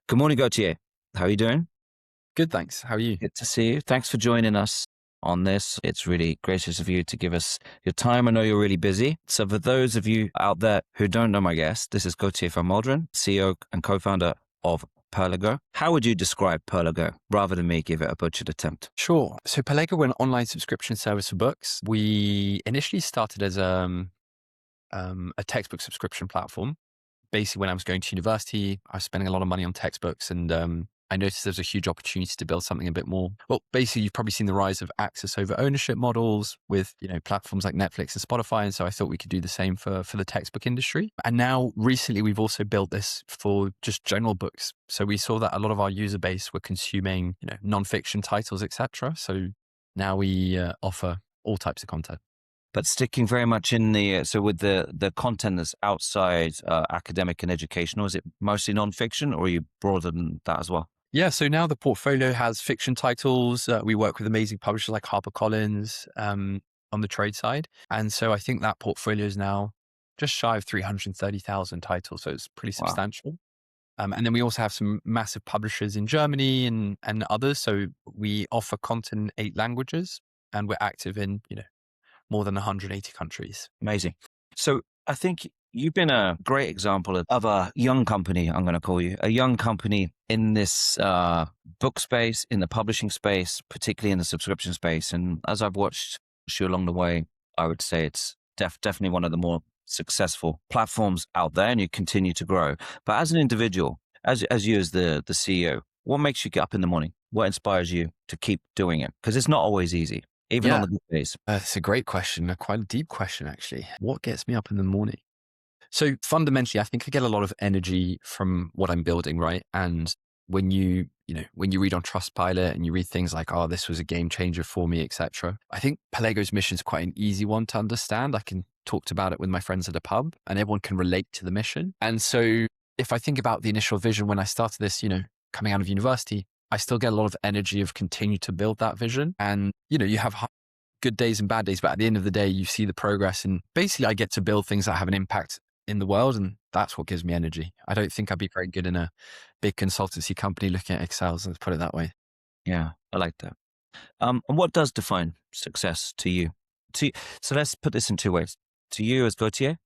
Good morning, Gauthier. How are you doing? Good, thanks. How are you? Good to see you. Thanks for joining us on this. It's really gracious of you to give us your time. I know you're really busy. So for those of you out there who don't know my guest, this is Gauthier van Malderen, CEO and co-founder of Perligo. How would you describe Perligo rather than me give it a butchered attempt? Sure. So Pelego, we're an online subscription service for books. We initially started as a textbook subscription platform. Basically, when I was going to university, I was spending a lot of money on textbooks, and I noticed there's a huge opportunity to build something a bit more. Well, basically, you've probably seen the rise of access over ownership models with platforms like Netflix and Spotify, and so I thought we could do the same for the textbook industry. And now, recently, we've also built this for just general books. So we saw that a lot of our user base were consuming nonfiction titles, etc. So now we offer all types of content. But sticking very much in so with the content that's outside academic and educational, is it mostly nonfiction or are you broader than that as well? Yeah, so now the portfolio has fiction titles. We work with amazing publishers like HarperCollins on the trade side. And so I think that portfolio is now just shy of 330,000 titles. So it's pretty Wow. substantial. And then we also have some massive publishers in Germany and others. So we offer content in 8 languages and we're active in, more than 180 countries. Amazing. So I think you've been a great example of a young company, I'm going to call you, a young company in this book space, in the publishing space, particularly in the subscription space. And as I've watched you along the way, I would say it's definitely one of the more successful platforms out there, and you continue to grow. But as an individual, as you as the CEO, what makes you get up in the morning? What inspires you to keep doing it? Because it's not always easy. Even on Yeah, the good days. it's a great question, quite a deep question, actually. What gets me up in the morning? So fundamentally, I think I get a lot of energy from what I'm building, right? And when when you read on Trustpilot and you read things like, oh, this was a game changer for me, etc. I think Pelego's mission is quite an easy one to understand. I can talk about it with my friends at a pub and everyone can relate to the mission. And so if I think about the initial vision when I started this, coming out of university, I still get a lot of energy of continue to build that vision. And, you have good days and bad days, but at the end of the day, you see the progress. And basically, I get to build things that have an impact in the world. And that's what gives me energy. I don't think I'd be very good in a big consultancy company looking at Excels, let's put it that way. Yeah, I like that. And what does define success to you? So let's put this in 2 ways. To you as Gautier,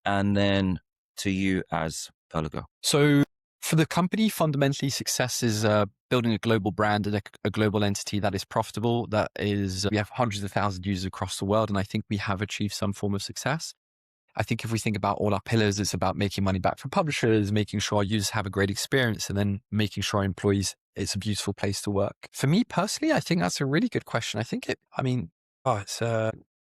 and then to you as Perligo. So for the company, fundamentally, success is building a global brand and a global entity that is profitable. We have hundreds of thousands of users across the world, and I think we have achieved some form of success. I think if we think about all our pillars, it's about making money back from publishers, making sure our users have a great experience, and then making sure our employees, it's a beautiful place to work. For me personally, I think that's a really good question. I think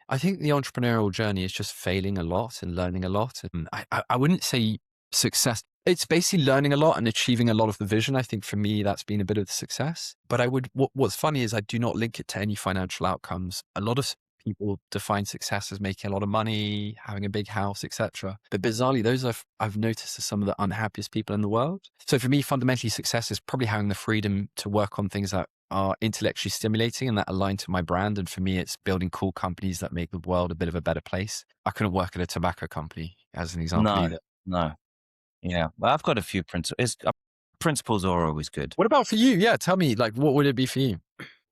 I think the entrepreneurial journey is just failing a lot and learning a lot. And I wouldn't say success. It's basically learning a lot and achieving a lot of the vision. I think for me, that's been a bit of the success. But what's funny is I do not link it to any financial outcomes. A lot of people define success as making a lot of money, having a big house, etc. But bizarrely, those I've noticed are some of the unhappiest people in the world. So for me, fundamentally, success is probably having the freedom to work on things that are intellectually stimulating and that align to my brand. And for me, it's building cool companies that make the world a bit of a better place. I couldn't work at a tobacco company as an example No, either. no. Yeah. Well, I've got a few principles. Principles are always good. What about for you? Yeah, tell me, like, what would it be for you?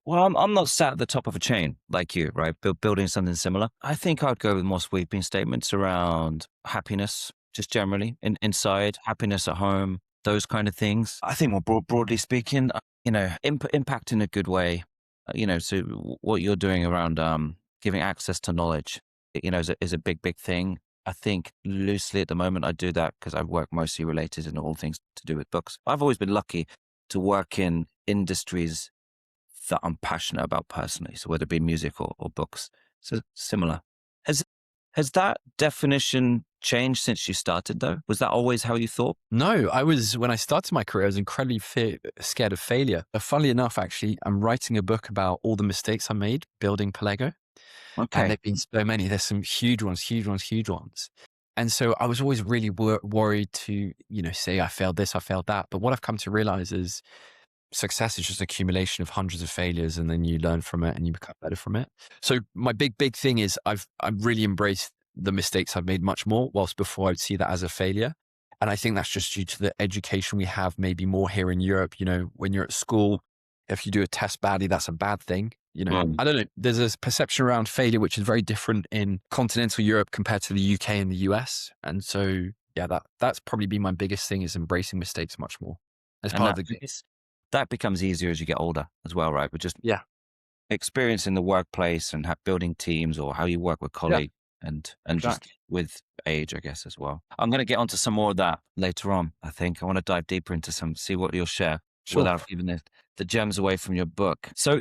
Well, I'm not sat at the top of a chain like you, right? Building something similar. I think I'd go with more sweeping statements around happiness, just generally inside, happiness at home, those kind of things. I think more broadly speaking, impact in a good way. So what you're doing around giving access to knowledge, is a big thing. I think loosely at the moment I do that because I work mostly related in all things to do with books. I've always been lucky to work in industries that I'm passionate about personally. So whether it be music or books, so similar. Has that definition changed since you started though? Was that always how you thought? No, when I started my career, I was incredibly scared of failure. Funnily enough, actually, I'm writing a book about all the mistakes I made building Pelego. And Okay. there've been so many. There's some huge ones. And so I was always really worried to, say I failed this, I failed that. But what I've come to realize is success is just an accumulation of hundreds of failures, and then you learn from it and you become better from it. So my big thing is I've really embraced the mistakes I've made much more, whilst before I'd see that as a failure. And I think that's just due to the education we have maybe more here in Europe. When you're at school, if you do a test badly, that's a bad thing. Mm. I don't know. There's a perception around failure, which is very different in continental Europe compared to the UK and the US. And so, yeah, that's probably been my biggest thing, is embracing mistakes much more as And part of that the game. that becomes easier as you get older as well, right? But just Yeah. experience in the workplace and building teams, or how you work with Yeah. colleagues, and just Exactly. with age, I guess, as well. I'm going to get onto some more of that later on. I think I want to dive deeper into see what you'll share Sure. without giving the gems away from your book. So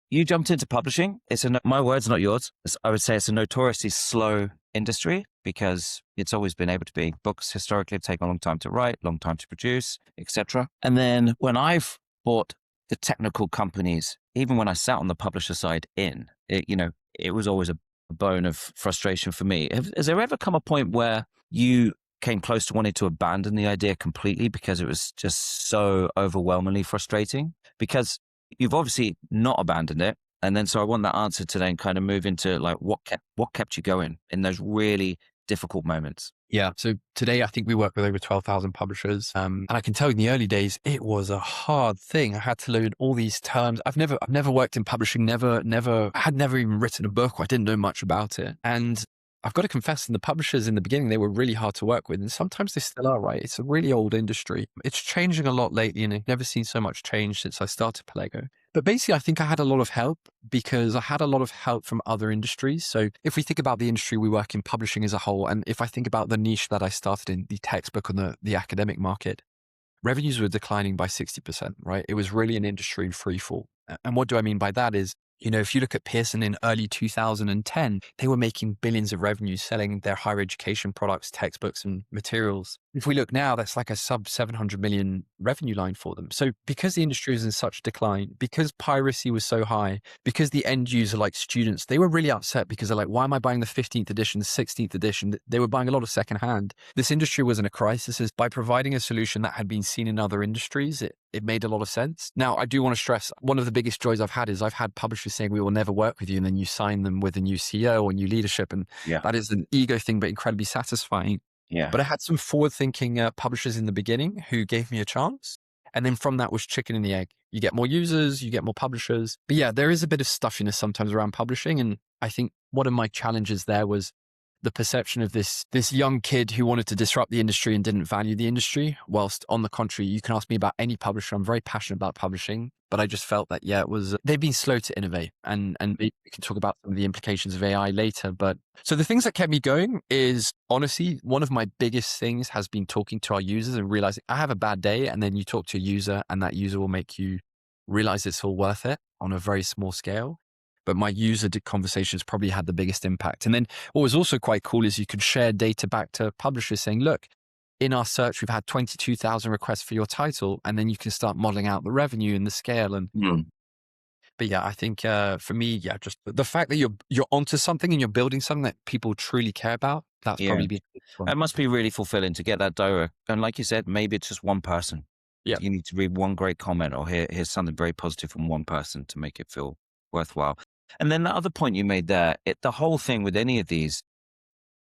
you jumped into publishing. My words, not yours. I would say it's a notoriously slow industry, because it's always been able to be. Books historically have taken a long time to write, long time to produce, etc. And then when I've bought the technical companies, even when I sat on the publisher side it was always a bone of frustration for me. Has there ever come a point where you came close to wanting to abandon the idea completely because it was just so overwhelmingly frustrating? Because you've obviously not abandoned it. And then, so I want that answer to then kind of move into like, what kept you going in those really difficult moments? Yeah. So today, I think we work with over 12,000 publishers. And I can tell you, in the early days, it was a hard thing. I had to learn all these terms. I've never worked in publishing, I had never even written a book, or I didn't know much about it. And I've got to confess, in the publishers in the beginning, they were really hard to work with. And sometimes they still are, right? It's a really old industry. It's changing a lot lately, and I've never seen so much change since I started Pelego. But basically, I think I had a lot of help, because I had a lot of help from other industries. So if we think about the industry we work in, publishing as a whole, and if I think about the niche that I started in, the textbook and the academic market, revenues were declining by 60%, right? It was really an industry in free fall. And what do I mean by that is, if you look at Pearson in early 2010, they were making billions of revenues selling their higher education products, textbooks, and materials. If we look now, that's like a sub 700 million revenue line for them. So because the industry is in such decline, because piracy was so high, because the end user, like students, they were really upset, because they're like, why am I buying the 15th edition, the 16th edition? They were buying a lot of secondhand. This industry was in a crisis. Is by providing a solution that had been seen in other industries, it made a lot of sense. Now, I do want to stress, one of the biggest joys I've had is I've had publishers saying, we will never work with you. And then you sign them with a new CEO or new leadership. And Yeah. that is an ego thing, but incredibly satisfying. Yeah. But I had some forward-thinking publishers in the beginning who gave me a chance. And then from that was chicken and the egg. You get more users, you get more publishers. But yeah, there is a bit of stuffiness sometimes around publishing. And I think one of my challenges there was the perception of this young kid who wanted to disrupt the industry and didn't value the industry. Whilst on the contrary, you can ask me about any publisher. I'm very passionate about publishing, but I just felt that, they've been slow to innovate, and we can talk about some of the implications of AI later. But so the things that kept me going is, honestly, one of my biggest things has been talking to our users and realizing I have a bad day. And then you talk to a user, and that user will make you realize it's all worth it on a very small scale. But my user conversations probably had the biggest impact. And then what was also quite cool is you could share data back to publishers saying, look, in our search, we've had 22,000 requests for your title. And then you can start modeling out the revenue and the scale. And But yeah, I think for me, just the fact that you're onto something and you're building something that people truly care about, that's Yeah. probably been the biggest one. It must be really fulfilling to get that direct. And like you said, maybe it's just one person. Yeah. You need to read one great comment, or hear something very positive from one person to make it feel worthwhile. And then the other point you made there, the whole thing with any of these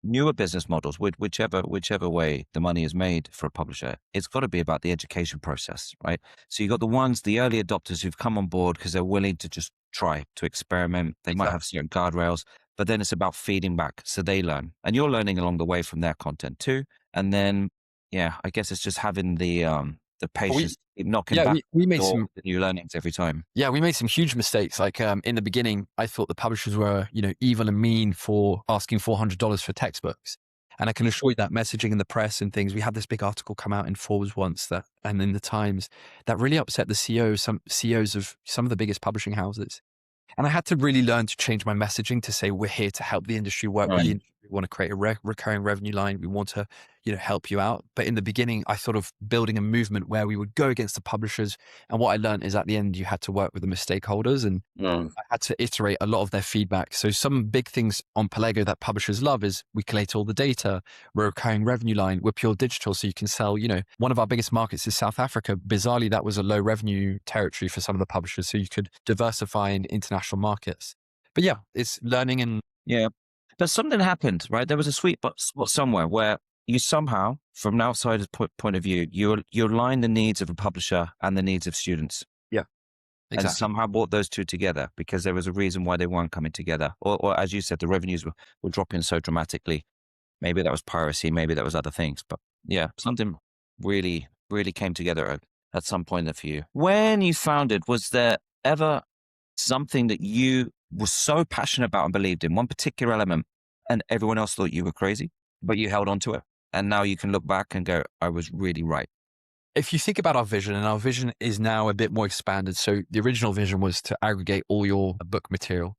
newer business models, whichever way the money is made for a publisher, it's got to be about the education process, right? So you got the early adopters who've come on board because they're willing to just try to experiment. They might have certain guardrails, but then it's about feeding back so they learn, and you're learning along the way from their content too. And then, I guess it's just having the patience to keep knocking back we made the new learnings every time. Yeah, we made some huge mistakes. Like in the beginning, I thought the publishers were, evil and mean for asking $400 for textbooks. And I can assure you that messaging in the press and things, we had this big article come out in Forbes once and in the Times, that really upset the CEOs of some of the biggest publishing houses. And I had to really learn to change my messaging to say, we're here to help the industry work with the industry. We want to create a recurring revenue line. We want to, help you out. But in the beginning, I thought of building a movement where we would go against the publishers. And what I learned is at the end, you had to work with the stakeholders, and I had to iterate a lot of their feedback. So some big things on Pelego that publishers love is we collate all the data. We're a recurring revenue line. We're pure digital. So you can sell, one of our biggest markets is South Africa. Bizarrely, that was a low revenue territory for some of the publishers. So you could diversify in international markets. But yeah, it's learning and Yeah. But something happened, right? There was a sweet spot somewhere where you somehow, from an outsider's point of view, you align the needs of a publisher and the needs of students, Yeah, and exactly. somehow brought those two together because there was a reason why they weren't coming together. Or as you said, the revenues were dropping so dramatically. Maybe that was piracy, maybe that was other things, but yeah, something really, really came together at some point for you. When you founded, was there ever something that you were so passionate about and believed in, one particular element, and everyone else thought you were crazy, but you held on to it? And now you can look back and go, I was really right. If you think about our vision, and our vision is now a bit more expanded. So the original vision was to aggregate all your book material.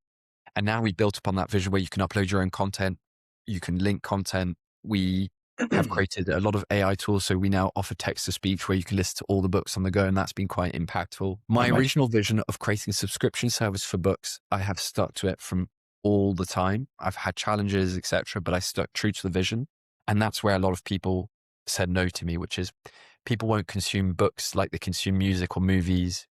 And now we built upon that vision where you can upload your own content, you can link content. We have created a lot of AI tools. So we now offer text to speech where you can listen to all the books on the go. And that's been quite impactful. I My imagine. original vision of creating a subscription service for books, I have stuck to it from all the time. I've had challenges, etc., but I stuck true to the vision. And that's where a lot of people said no to me, which is people won't consume books like they consume music or movies.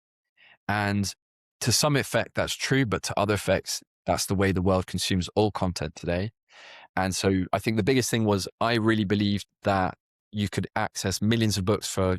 And to some effect, that's true, but to other effects, that's the way the world consumes all content today. And so I think the biggest thing was I really believed that you could access millions of books for,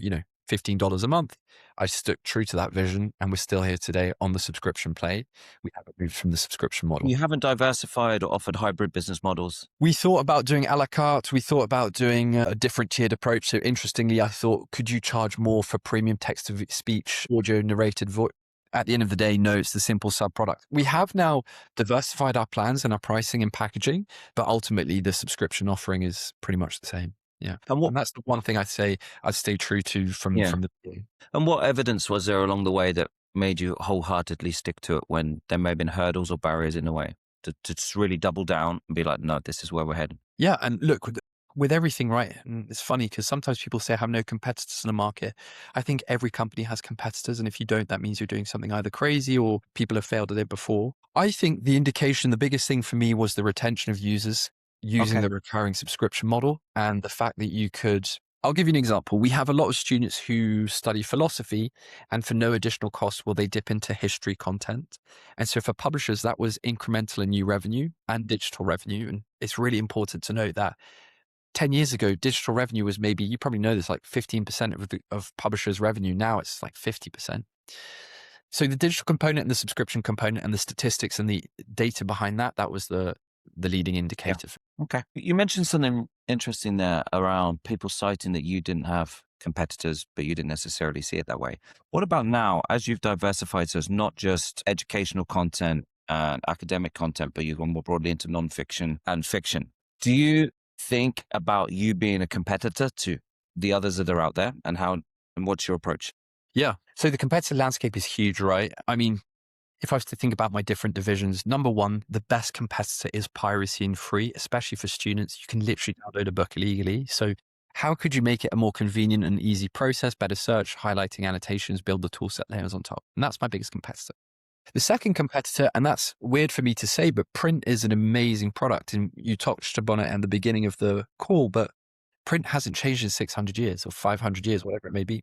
$15 a month. I stuck true to that vision and we're still here today on the subscription play. We haven't moved from the subscription model. You haven't diversified or offered hybrid business models. We thought about doing a la carte. We thought about doing a different tiered approach. So interestingly, I thought, could you charge more for premium text to speech, audio narrated voice? At the end of the day, no, it's the simple sub product. We have now diversified our plans and our pricing and packaging, but ultimately the subscription offering is pretty much the same. Yeah. And what, And that's the one thing I'd say I'd stay true to from yeah. the beginning. And what evidence was there along the way that made you wholeheartedly stick to it when there may have been hurdles or barriers in the way to just really double down and be like, no, this is where we're heading? Yeah. And look, with everything, right? And it's funny because sometimes people say I have no competitors in the market. I think every company has competitors. And if you don't, that means you're doing something either crazy or people have failed at it before. I think the indication, the biggest thing for me was the retention of users using Okay. the recurring subscription model and the fact that you could. I'll give you an example. We have a lot of students who study philosophy and for no additional cost will they dip into history content. And so for publishers, that was incremental and new revenue and digital revenue. And it's really important to note that 10 years ago, digital revenue was maybe, you probably know this, like 15% of publishers' revenue. Now it's like 50%. So the digital component and the subscription component and the statistics and the data behind that, that was the leading Yeah. indicator. Okay. You mentioned something interesting there around people citing that you didn't have competitors, but you didn't necessarily see it that way. What about now, as you've diversified, so it's not just educational content and academic content, but you've gone more broadly into nonfiction and fiction. Do you think about you being a competitor to the others that are out there and what's your approach? Yeah. So the competitive landscape is huge, right? I mean, if I was to think about my different divisions, number one, the best competitor is piracy and free, especially for students. You can literally download a book illegally. So how could you make it a more convenient and easy process, better search, highlighting annotations, build the toolset layers on top? And that's my biggest competitor. The second competitor, and that's weird for me to say, but print is an amazing product. And you touched upon it at the beginning of the call, but print hasn't changed in 600 years or 500 years, whatever it may be.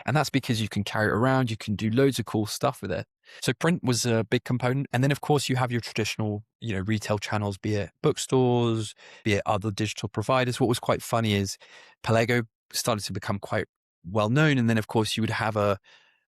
And that's because you can carry it around. You can do loads of cool stuff with it. So print was a big component. And then of course you have your traditional, retail channels, be it bookstores, be it other digital providers. What was quite funny is Pelego started to become quite well known. And then of course you would have a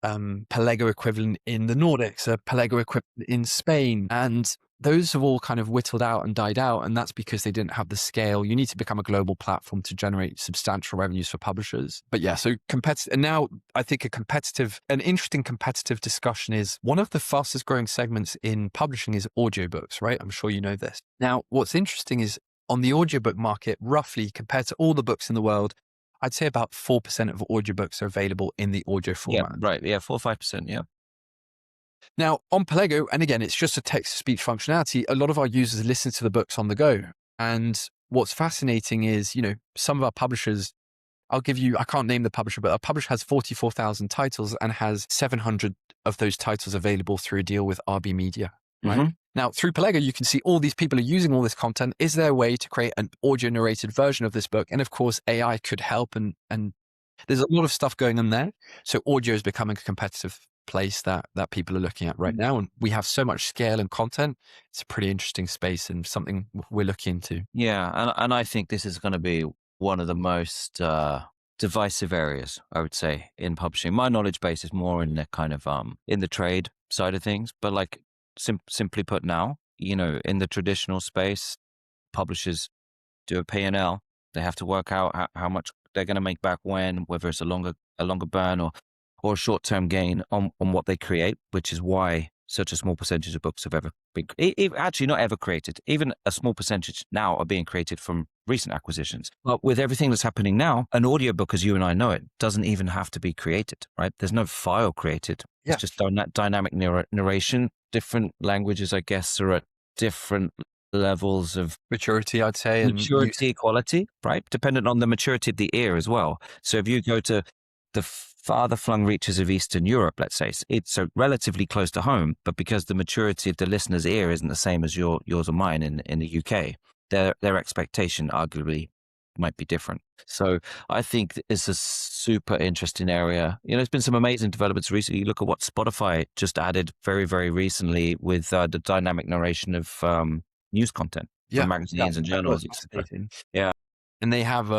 Pelego equivalent in the Nordics, a Pelego equivalent in Spain. And those have all kind of whittled out and died out. And that's because they didn't have the scale. You need to become a global platform to generate substantial revenues for publishers. But yeah, so competitive. And now I think an interesting competitive discussion is one of the fastest growing segments in publishing is audiobooks, right? I'm sure you know this. Now, what's interesting is on the audiobook market, roughly compared to all the books in the world, I'd say about 4% of audiobooks are available in the audio Yeah, format. right. Yeah, 4 or 5%. Yeah. Now, on Pelego, and again, it's just a text-to-speech functionality, a lot of our users listen to the books on the go. And what's fascinating is, some of our publishers, I can't name the publisher, but our publisher has 44,000 titles and has 700 of those titles available through a deal with RB Media, right? Mm-hmm. Now, through Pelego, you can see all these people are using all this content. Is there a way to create an audio narrated version of this book? And of course, AI could help and there's a lot of stuff going on there. So audio is becoming a competitive place that people are looking at right now. And we have so much scale and content. It's a pretty interesting space and something we're looking into. Yeah. And I think this is going to be one of the most divisive areas, I would say, in publishing. My knowledge base is more in the kind of in the trade side of things, but like simply put, now, in the traditional space, publishers do a P&L. They have to work out how much they're going to make back when, whether it's a longer burn or a short term gain on what they create, which is why such a small percentage of books have ever been actually not ever created. Even a small percentage now are being created from recent acquisitions. But with everything that's happening now, an audiobook, as you and I know it, doesn't even have to be created, right? There's no file created. It's Yeah. just dynamic narration. Different languages, I guess, are at different levels of Maturity, I'd say, and use. maturity, quality, right? Dependent on the maturity of the ear as well. So if you go to the farther flung reaches of Eastern Europe, let's say, it's so relatively close to home, but because the maturity of the listener's ear isn't the same as yours or mine in the UK, their expectation arguably might be different. So I think it's a super interesting area. There's been some amazing developments recently. You look at what Spotify just added very, very recently with the dynamic narration of news content from Yeah, magazines and that was journals, etc. fascinating. Yeah, And they have,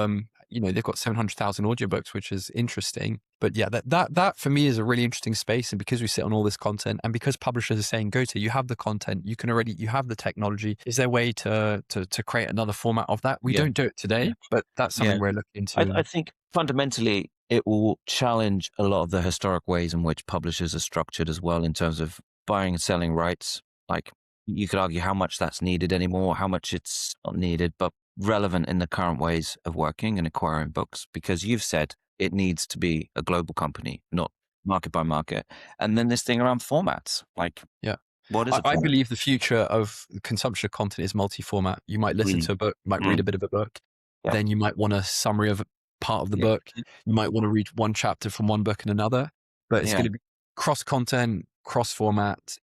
they've got 700,000 audiobooks, which is interesting. But yeah, that for me is a really interesting space. And because we sit on all this content, and because publishers are saying, Gauthier, you have the content, you have the technology. Is there a way to create another format of that? We yeah, don't do it yeah, today, but that's yeah. something we're looking I into. think fundamentally it will challenge a lot of the historic ways in which publishers are structured as well, in terms of buying and selling rights. Like, you could argue how much that's needed anymore, how much it's not needed, but relevant in the current ways of working and acquiring books, because you've said it needs to be a global company, not market by market. And then this thing around formats, like, Yeah. what is a I format? believe the future of consumption of content is multi-format. You might listen Mm, to a book, you might read mm, a bit of a book, yeah, then you might want a summary of a part of the yeah, book. You might want to read one chapter from one book and another, but it's yeah, going to be cross content, cross format.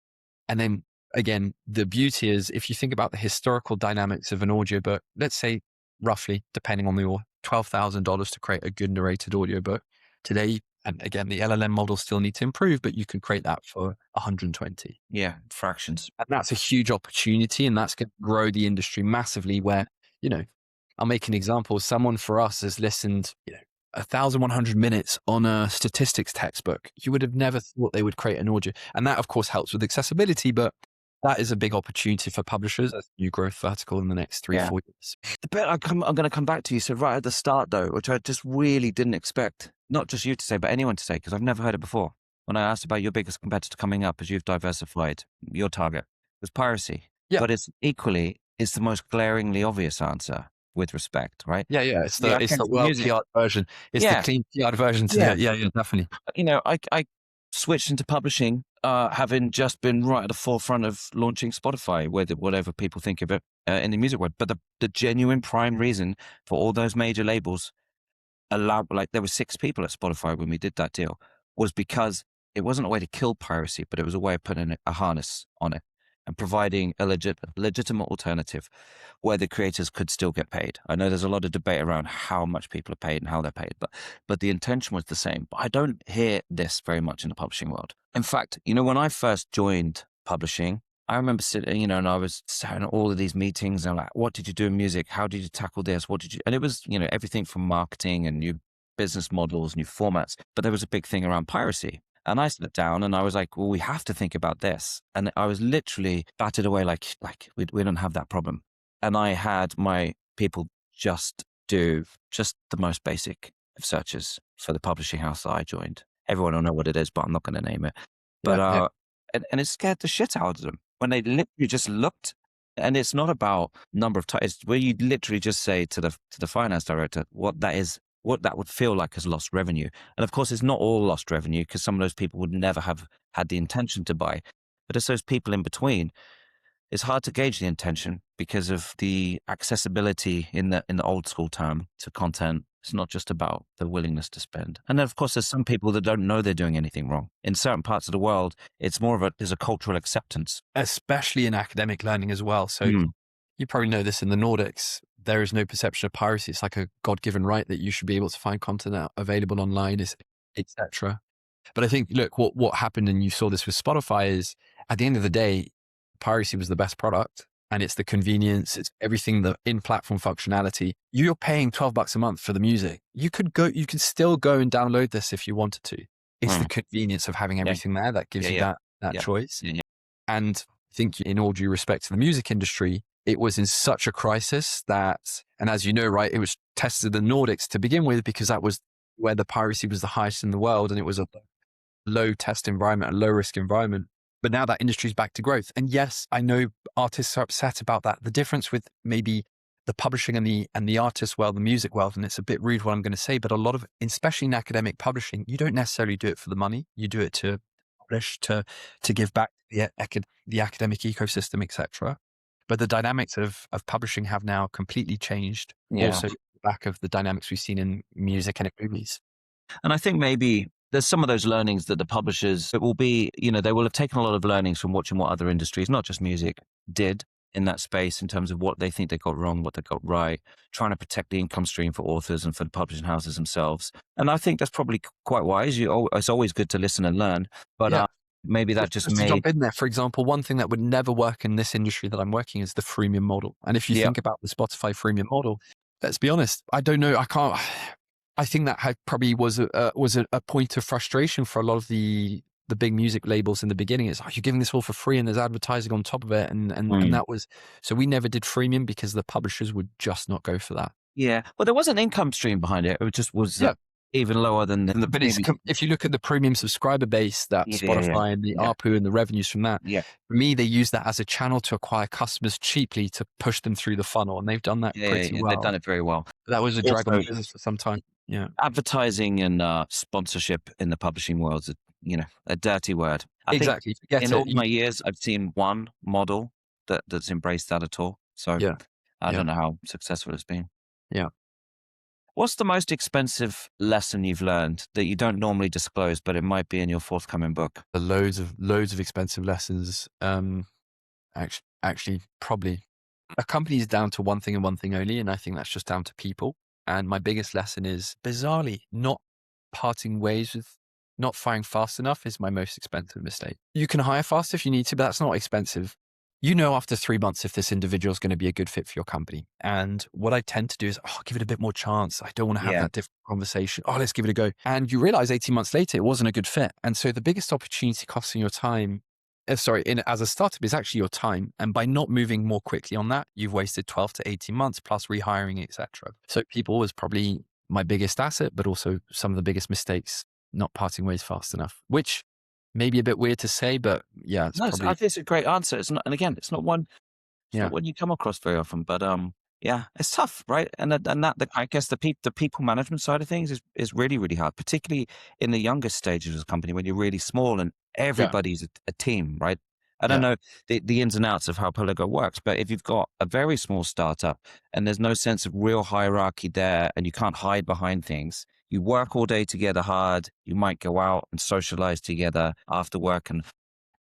And then again, the beauty is if you think about the historical dynamics of an audiobook, let's say roughly, depending on your $12,000 to create a good narrated audiobook today. And again, the LLM models still need to improve, but you can create that for 120. yeah, fractions. And that's a huge opportunity, and that's going to grow the industry massively where, you know, I'll make an example. Someone for us has listened, 1,100 minutes on a statistics textbook. You would have never thought they would create an audio. And that, of course, helps with accessibility, but that is a big opportunity for publishers as a new growth vertical in the next three, Yeah. 4 years. The bit I'm going to come back to, you said right at the start, though, which I just really didn't expect, not just you to say, but anyone to say, because I've never heard it before. When I asked about your biggest competitor coming up as you've diversified your target, was piracy. Yeah. But it's the most glaringly obvious answer, with respect, right? Yeah. Yeah. It's Yeah, the okay, so well music. PR version. It's the Yeah, clean PR version to yeah. the, yeah, definitely. I switched into publishing, having just been right at the forefront of launching Spotify, whatever people think of it in the music world. But the genuine prime reason for all those major labels like there were 6 people at Spotify when we did that deal, was because it wasn't a way to kill piracy, but it was a way of putting a harness on it and providing a legitimate alternative where the creators could still get paid. I know there's a lot of debate around how much people are paid and how they're paid, but the intention was the same. But I don't hear this very much in the publishing world. In fact, when I first joined publishing, I remember sitting, and I was sat in all of these meetings and I'm like, what did you do in music? How did you tackle this? What did you, and it was, everything from marketing and new business models, new formats, but there was a big thing around piracy. And I sat down and I was like, well, we have to think about this. And I was literally batted away like we don't have that problem. And I had my people just do just the most basic of searches for the publishing house that I joined. Everyone will know what it is, but I'm not going to name it. But, Yeah. Yeah. and it scared the shit out of them when they literally just looked. And it's not about number of times, where you literally just say to the finance director what that would feel like as lost revenue. And of course, it's not all lost revenue, because some of those people would never have had the intention to buy. But it's those people in between. It's hard to gauge the intention because of the accessibility in the old school term to content. It's not just about the willingness to spend. And then, of course, there's some people that don't know they're doing anything wrong. In certain parts of the world, it's more of there's a cultural acceptance. Especially in academic learning as well. So Mm. you probably know this in the Nordics, there is no perception of piracy. It's like a God-given right that you should be able to find content out available online, etc. But I think, look, what happened, and you saw this with Spotify, is at the end of the day, piracy was the best product. and it's the convenience, it's everything, the in-platform functionality. You're paying $12 a month for the music. You could still go and download this if you wanted to. It's the Mm. convenience of having Yeah. everything there that gives Yeah. you Yeah. that Yeah. choice. Yeah. Yeah. And I think, in all due respect to the music industry, it was in such a crisis that, and as you know, right, it was tested in the Nordics to begin with, because that was where the piracy was the highest in the world. And it was a low test environment, a low risk environment. But now that industry's back to growth. And yes, I know artists are upset about that. The difference with maybe the publishing and the artist world, the music world, and it's a bit rude what I'm going to say, but a lot of, especially in academic publishing, you don't necessarily do it for the money. You do it to publish, to give back to the academic ecosystem, etc. But the dynamics of publishing have now completely changed. Yeah. Also, back of the dynamics we've seen in music and in movies. And I think maybe there's some of those learnings that the publishers, it will be, they will have taken a lot of learnings from watching what other industries, not just music, did in that space in terms of what they think they got wrong, what they got right, trying to protect the income stream for authors and for the publishing houses themselves. And I think that's probably quite wise. It's always good to listen and learn, but Yeah. maybe that just Just to made, jump in there, for example, one thing that would never work in this industry that I'm working is the freemium model. And if you yeah, think about the Spotify freemium model, let's be honest, I don't know. I think that probably was a point of frustration for a lot of the big music labels in the beginning. It's like, you're giving this all for free and there's advertising on top of it. And mm, that was, so we never did freemium because the publishers would just not go for that. yeah. Well, there was an income stream behind it. It just was Yeah. even lower than the But if you look at the premium subscriber base that yeah, Spotify and the yeah, ARPU and the revenues from that, yeah, for me, they use that as a channel to acquire customers cheaply to push them through the funnel. And they've done that yeah, yeah, pretty yeah. They've well. done it very well. That was a drag on the Also, business for some time. Yeah. advertising and sponsorship in the publishing world is, a dirty word. I think Exactly. Forget in it. all my years, I've seen one model that's embraced that at all. So Yeah. I Yeah. don't know how successful it's been. Yeah. What's the most expensive lesson you've learned that you don't normally disclose, but it might be in your forthcoming book? Loads of expensive lessons. Actually, probably a company is down to one thing and one thing only. And I think that's just down to people. And my biggest lesson is, bizarrely, not parting ways with, not firing fast enough is my most expensive mistake. You can hire fast if you need to, but that's not expensive. You know, after 3 months, if this individual is going to be a good fit for your company. And what I tend to do is, give it a bit more chance. I don't want to have Yeah. that difficult conversation. Let's give it a go. And you realize 18 months later, it wasn't a good fit. And so the biggest opportunity costing your time, as a startup, is actually your time. And by not moving more quickly on that, you've wasted 12 to 18 months plus rehiring, etc. So people was probably my biggest asset, but also some of the biggest mistakes, not parting ways fast enough, which may be a bit weird to say, but yeah, it's No, probably, I think it's a great answer. It's not, and again, it's not one yeah, you come across very often, but yeah, it's tough, right? I guess the people management side of things is really really hard, particularly in the younger stages of the company when you're really small and yeah, everybody's a team, right? I don't yeah, know the ins and outs of how Polygo works, but if you've got a very small startup and there's no sense of real hierarchy there, and you can't hide behind things, you work all day together hard. You might go out and socialize together after work, and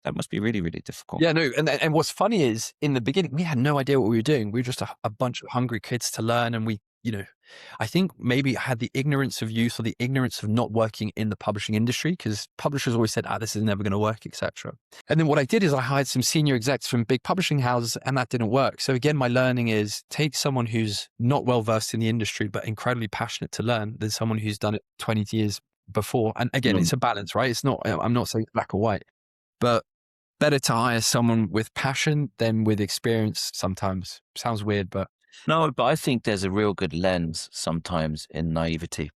that must be really really difficult. yeah, no. And what's funny is, in the beginning, we had no idea what we were doing. We were just a bunch of hungry kids to learn. And I think maybe I had the ignorance of youth, or the ignorance of not working in the publishing industry, because publishers always said, this is never going to work, etc. And then what I did is I hired some senior execs from big publishing houses, and that didn't work. So again, my learning is, take someone who's not well versed in the industry, but incredibly passionate to learn, than someone who's done it 20 years before. And again, Mm. it's a balance, right? It's not, I'm not saying black or white, but better to hire someone with passion than with experience sometimes. Sounds weird, but No, but I think there's a real good lens sometimes in naivety.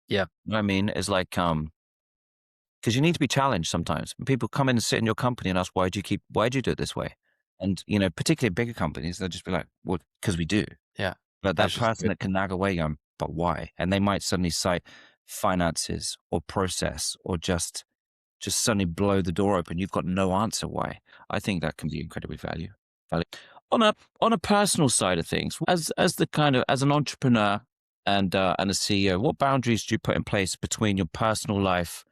yeah, You know what I mean? It's like, because you need to be challenged sometimes. When people come in and sit in your company and ask, why do you do it this way? And, particularly bigger companies, they'll just be like, well, because we do. yeah. But that That's just person good. that can nag away going, but why? And they might suddenly cite finances or process, or just suddenly blow the door open. You've got no answer why. I think that can be incredibly valuable. On a personal side of things, as an entrepreneur and a CEO, what boundaries do you put in place between your personal life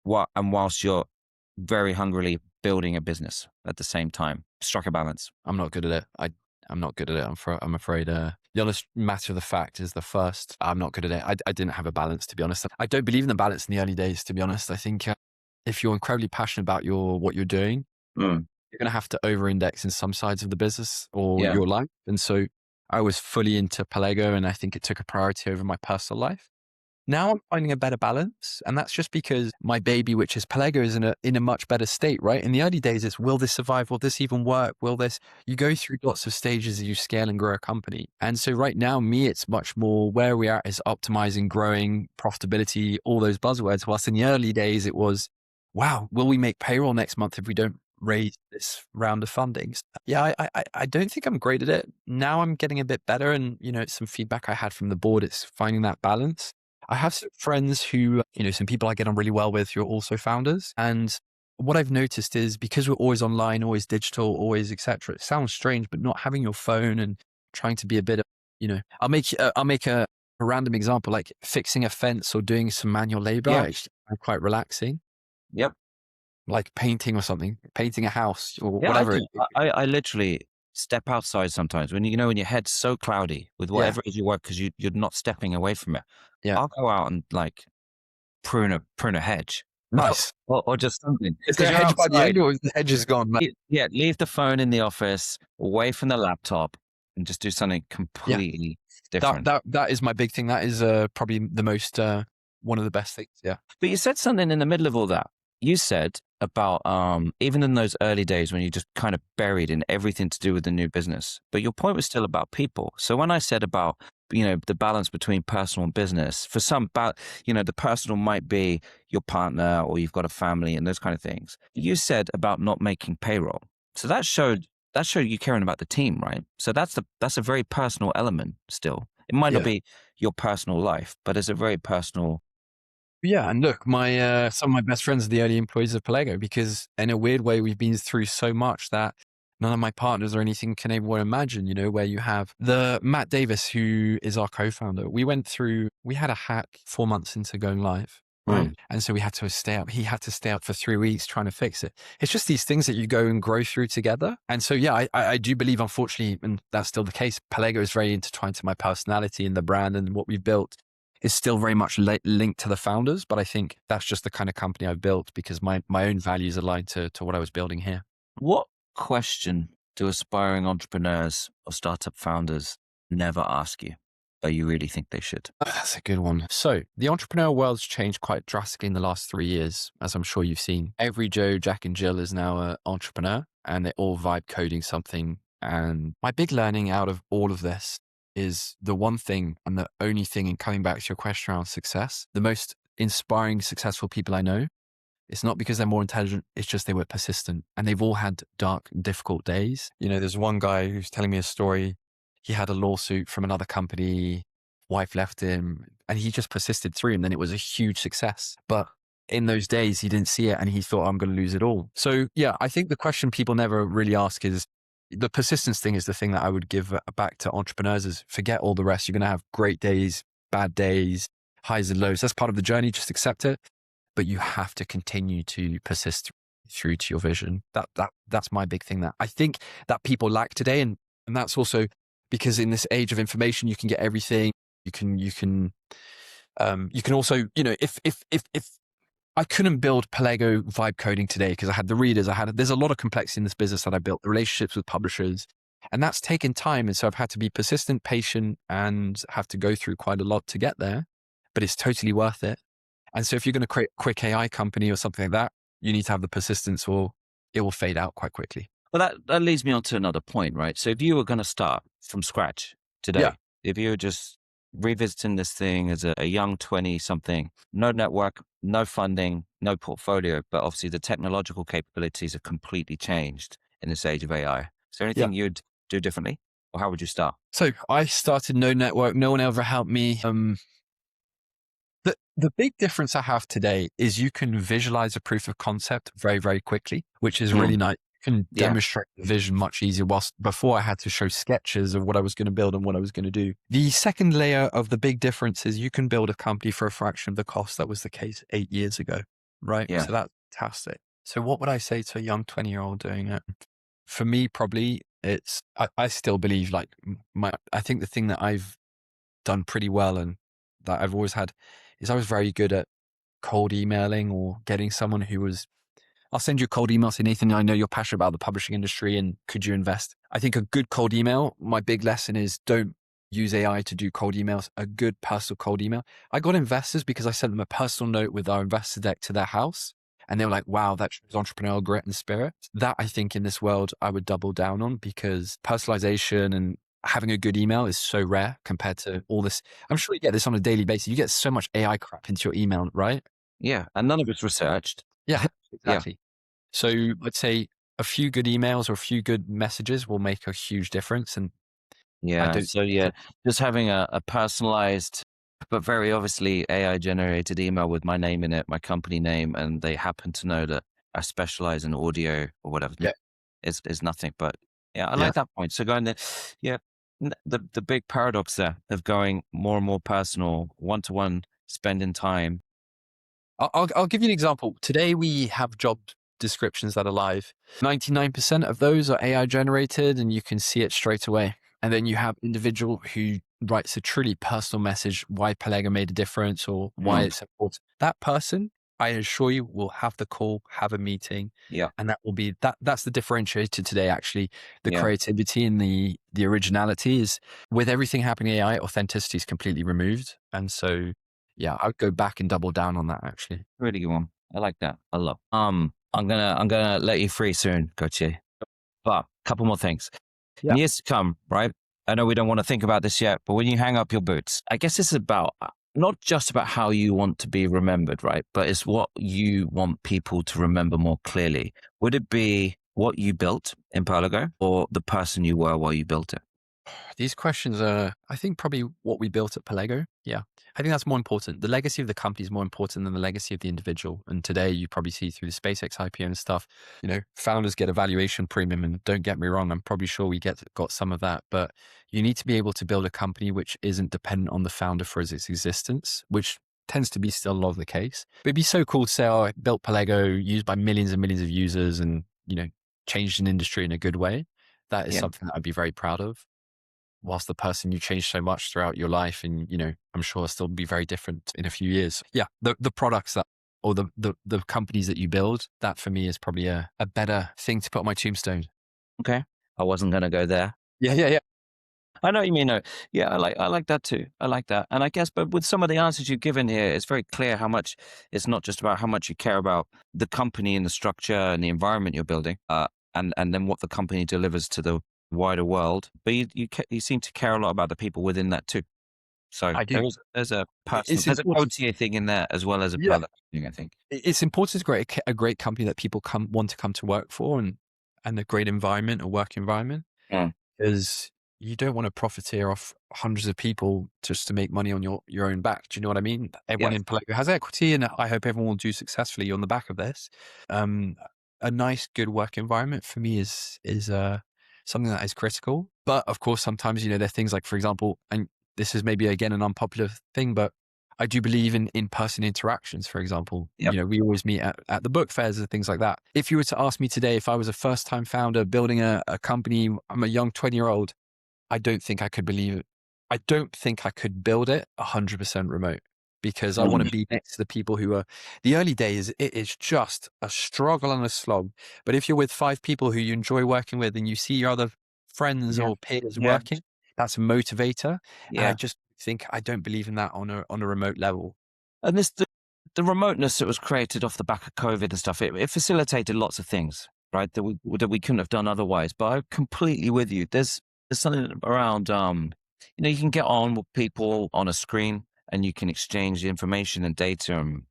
whilst you're very hungrily building a business at the same time? Strike a balance. I'm not good at it. I'm not good at it. I'm afraid. The honest matter of the fact is, I'm not good at it. I didn't have a balance, to be honest. I don't believe in the balance in the early days, to be honest. I think if you're incredibly passionate about what you're doing, Mm. you're going to have to over index in some sides of the business or Yeah. your life. And so I was fully into Pelego, and I think it took a priority over my personal life. Now I'm finding a better balance, and that's just because my baby, which is Pelego, is in a much better state, right? In the early days, it's will this survive? Will this even work? Will this? You go through lots of stages as you scale and grow a company. And so right now, me, it's much more where we are is optimizing, growing, profitability, all those buzzwords. Whilst in the early days, it was, wow, will we make payroll next month if we don't raise this round of fundings? Yeah, I don't think I'm great at it. Now I'm getting a bit better, and it's some feedback I had from the board. It's finding that balance. I have some friends who, some people I get on really well with who are also founders. And what I've noticed is because we're always online, always digital, always etc. It sounds strange, but not having your phone and trying to be a bit of, I'll make a random example, like fixing a fence or doing some manual labor. Yeah. It's quite relaxing, Yep. like painting or something, painting a house or Yeah, I whatever. do. I literally step outside sometimes when when your head's so cloudy with Yeah, whatever it is you work because you're not stepping away from it. yeah, I'll go out and like prune a hedge nice. or just something Is there because a you're hedge by the outside. owner or is the hedge is gone? Yeah, leave the phone in the office, away from the laptop, and just do something Yeah. completely That different. that that is my big thing. That is probably the most one of the best things. Yeah. But you said something in the middle of all that. You said about even in those early days when you just kind of buried in everything to do with the new business, but your point was still about people. So when I said about the balance between personal and business, for some, the personal might be your partner or you've got a family and those kind of things. You said about not making payroll, so that showed you caring about the team, right? So that's a very personal element still. It might not Yeah. be your personal life, but it's a very personal. Yeah. And look, my some of my best friends are the early employees of Pelego because in a weird way we've been through so much that none of my partners or anything can even imagine, where you have the Matt Davis, who is our co-founder. We had a hack 4 months into going live. Right. Mm. And so we had to stay up. He had to stay up for 3 weeks trying to fix it. It's just these things that you go and grow through together. And so, yeah, I do believe, unfortunately, and that's still the case, Pelego is very intertwined to my personality and the brand, and what we've built is still very much linked to the founders. But I think that's just the kind of company I've built because my own values align to what I was building here. What question do aspiring entrepreneurs or startup founders never ask you, but you really think they should? That's a good one. So the entrepreneurial world's changed quite drastically in the last 3 years, as I'm sure you've seen. Every Joe, Jack, and Jill is now an entrepreneur, and they're all vibe coding something. And my big learning out of all of this is the one thing and the only thing, in coming back to your question around success, the most inspiring, successful people I know, it's not because they're more intelligent. It's just they were persistent, and they've all had dark, difficult days. There's one guy who's telling me a story. He had a lawsuit from another company. Wife left him, and he just persisted through. And then it was a huge success. But in those days, he didn't see it, and he thought, I'm going to lose it all. So yeah, I think the question people never really ask is the persistence thing is the thing that I would give back to entrepreneurs is forget all the rest. You're going to have great days, bad days, highs and lows. That's part of the journey. Just accept it. But you have to continue to persist through to your vision. That's my big thing that I think that people lack today. And that's also because in this age of information, you can get everything. You can also, if I couldn't build Pelego vibe coding today because I had the readers, there's a lot of complexity in this business that I built, the relationships with publishers, and that's taken time. And so I've had to be persistent, patient, and have to go through quite a lot to get there, but it's totally worth it. And so if you're going to create a quick AI company or something like that, you need to have the persistence or it will fade out quite quickly. Well, that leads me on to another point, right? So if you were going to start from scratch Yeah. today, if you were just revisiting this thing as a young 20 something, no network, no funding, no portfolio, but obviously the technological capabilities have completely changed in this age of AI. Is there Yeah. anything you'd do differently, or how would you start? So I started no network. No one ever helped me. The big difference I have today is you can visualize a proof of concept very, very quickly, which is really nice. You can Yeah. demonstrate the vision much easier. Whilst before I had to show sketches of what I was going to build and what I was going to do. The second layer of the big difference is you can build a company for a fraction of the cost that was the case 8 years ago, right? Yeah. So that's fantastic. So what would I say to a young 20-year-old doing it? For me, probably I still believe I think the thing that I've done pretty well and that I've always had is I was very good at cold emailing or getting someone who was I'll send you a cold email saying, Nathan, I know you're passionate about the publishing industry and could you invest? I think a good cold email, my big lesson is don't use AI to do cold emails, a good personal cold email. I got investors because I sent them a personal note with our investor deck to their house. And they were like, wow, that shows entrepreneurial grit and spirit. That I think in this world, I would double down on because personalization and having a good email is so rare compared to all this. I'm sure you get this on a daily basis. You get so much AI crap into your email, right? Yeah. And none of it's researched. Yeah, Yeah. exactly. So I'd say a few good emails or a few good messages will make a huge difference. And I Yeah. don't So think yeah, it, just having a personalized, but very obviously AI generated email with my name in it, my company name, and they happen to know that I specialize in audio or whatever yeah, is nothing. But yeah, I yeah. like that point. So going there, yeah, the big paradox there of going more and more personal, one to one, spending time. I'll give you an example. Today we have job descriptions that are live. 99% of those are AI generated and you can see it straight away. And then you have individual who writes a truly personal message, why Pelega made a difference or why Mm, it's important. That person, I assure you, will have the call, have a meeting, yeah, and that will be that's the differentiator today, actually. The yeah, creativity and the originality is with everything happening AI, authenticity is completely removed. And so yeah, I would go back and double down on that actually. really good one. I like that a lot. I'm gonna let you free soon, Gauthier. But a couple more things. In Yeah. years to come, right? I know we don't want to think about this yet, but when you hang up your boots, I guess it's about not just about how you want to be remembered, right? But it's what you want people to remember more clearly. Would it be what you built in Perligo or the person you were while you built it? These questions are, I think, probably what we built at Pelego. Yeah. I think that's more important. The legacy of the company is more important than the legacy of the individual. And today you probably see through the SpaceX IPO and stuff, founders get a valuation premium. And don't get me wrong, I'm probably sure we got some of that. But you need to be able to build a company which isn't dependent on the founder for its existence, which tends to be still a lot of the case. But it'd be so cool to say, oh, I built Pelego, used by millions and millions of users and, changed an industry in a good way. That is Yeah. something that I'd be very proud of whilst the person you changed so much throughout your life and I'm sure still be very different in a few years. Yeah, the products that or the companies that you build, that for me is probably a better thing to put on my tombstone. Okay. I wasn't going to go there. Yeah, yeah, yeah. I know what you mean. No. Yeah, I like that too. I like that. And I guess, but with some of the answers you've given here, it's very clear how much it's not just about how much you care about the company and the structure and the environment you're building, and then what the company delivers to the wider world. But you seem to care a lot about the people within that too. So I do. there's a personal, It's there's a important. Gautier thing in there as well as a Yeah, Perla thing, I think. it's important to create a great company that people want to come to work for and a great environment, a work environment. Mm. Because you don't want to profiteer off hundreds of people just to make money on your own back. Do you know what I mean? Yeah. Everyone in Palego has equity, and I hope everyone will do successfully on the back of this. Um, a nice, good work environment for me is something that is critical. But of course, sometimes there are things like, for example, and this is maybe again an unpopular thing, but I do believe in in-person interactions, for example. Yep. We always meet at the book fairs and things like that. If you were to ask me today, if I was a first-time founder building a company, I'm a young 20-year-old, I don't think I could believe it. I don't think I could build it 100% remote because I want to Mm. be next to the people who are the early days. It is just a struggle and a slog. But if you're with 5 people who you enjoy working with and you see your other friends Yeah. or peers Yeah. working, that's a motivator. And I Yeah. just think I don't believe in that on a remote level. And the remoteness that was created off the back of COVID and stuff, it facilitated lots of things, right? That we couldn't have done otherwise. But I'm completely with you. There's something around, you can get on with people on a screen and you can exchange information and data and,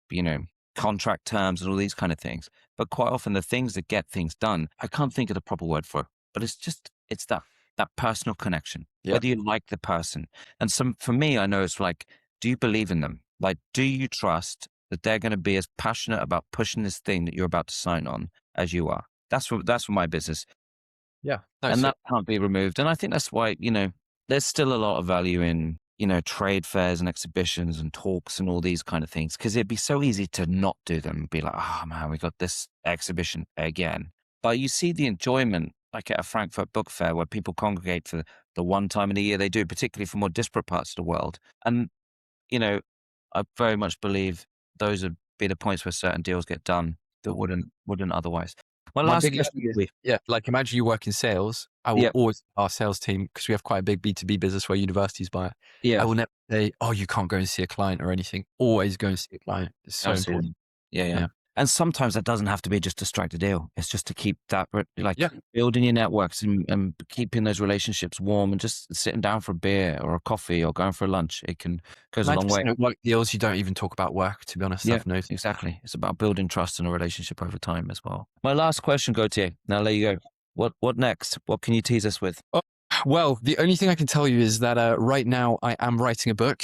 contract terms and all these kind of things. But quite often the things that get things done, I can't think of the proper word for it, but it's that personal connection, Yeah. whether you like the person. And for me, I know it's like, do you believe in them? Like, do you trust that they're going to be as passionate about pushing this thing that you're about to sign on as you are? That's for my business. Yeah. No, And so that can't be removed. And I think that's why, there's still a lot of value in, trade fairs and exhibitions and talks and all these kind of things. Cause it'd be so easy to not do them and be like, oh man, we got this exhibition again. But you see the enjoyment, like at a Frankfurt book fair where people congregate for the one time in a year they do, particularly from more disparate parts of the world. And, you know, I very much believe those would be the points where certain deals get done. that wouldn't otherwise. My My last biggest question thing is, we yeah, like imagine you work in sales. I will yeah, always, our sales team, because we have quite a big B2B business where universities buy it. I yeah, will never say, oh, you can't go and see a client or anything. Always go and see a client. It's so important. absolutely. Yeah, yeah. Yeah. And sometimes that doesn't have to be just to strike the deal. It's just to keep that like Yeah. building your networks and keeping those relationships warm and just sitting down for a beer or a coffee or going for a lunch. It can goes a long way. 90% of work deals, you don't even talk about work, to be honest. Yeah, I've noticed. exactly. It's about building trust in a relationship over time as well. My last question, Gauthier. Now I'll let you go. What next? What can you tease us with? Oh, well, the only thing I can tell you is that right now I am writing a book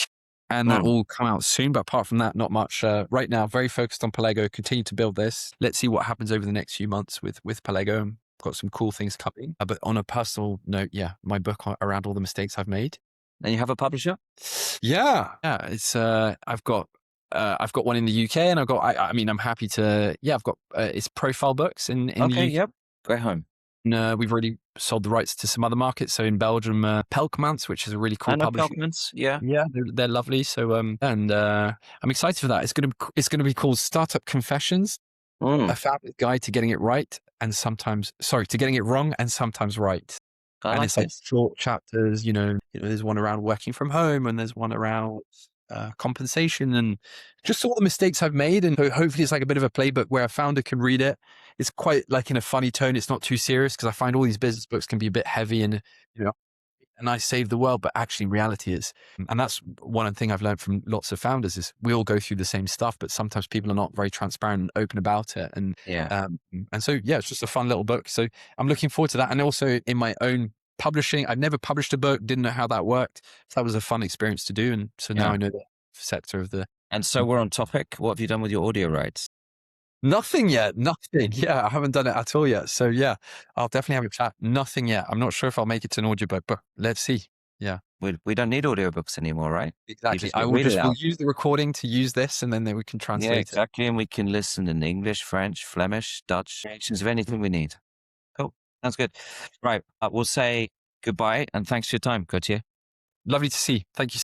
and that Mm. will come out soon. But apart from that, not much. Right now, very focused on Palego, continue to build this. Let's see what happens over the next few months with Palego. Got some cool things coming. But on a personal note, yeah, my book around all the mistakes I've made. And you have a publisher? Yeah. Yeah. It's, I've got one in the UK and I mean, I'm happy to, yeah, I've got, it's Profile Books in the Okay, UK. yep. Great home. We've already sold the rights to some other markets. So in Belgium, Pelkmans, which is a really cool I know publisher. Falcons. Yeah. Yeah, they're lovely. So I'm excited for that. It's gonna be called Startup Confessions: Mm, A Founder's Guide to Getting It Right and sometimes, sorry, to getting it wrong and sometimes right. I And like it's like this. short chapters. There's one around working from home, and there's one around compensation, and just all the mistakes I've made. And so hopefully, it's like a bit of a playbook where a founder can read it. It's quite like in a funny tone. It's not too serious because I find all these business books can be a bit heavy and you know and I save the world, but actually reality is, and that's one thing I've learned from lots of founders is we all go through the same stuff, but sometimes people are not very transparent and open about it. Yeah. And so, yeah, it's just a fun little book. So I'm looking forward to that. And also in my own publishing, I've never published a book, didn't know how that worked. So that was a fun experience to do. And so now Yeah. I know the sector of the And so we're on topic. What have you done with your audio rights? nothing yet. Nothing. Yeah. I haven't done it at all yet. So yeah, I'll definitely have a chat. Nothing yet. I'm not sure if I'll make it to an audiobook, but let's see. Yeah. We don't need audiobooks anymore, right? You Exactly. just read it We'll out. use the recording to use this and then we can Yeah, translate it. exactly. And we can listen in English, French, Flemish, Dutch, variations of anything we need. Cool. Sounds good. Right. We'll say goodbye and thanks for your time, Gauthier. Lovely to see. Thank you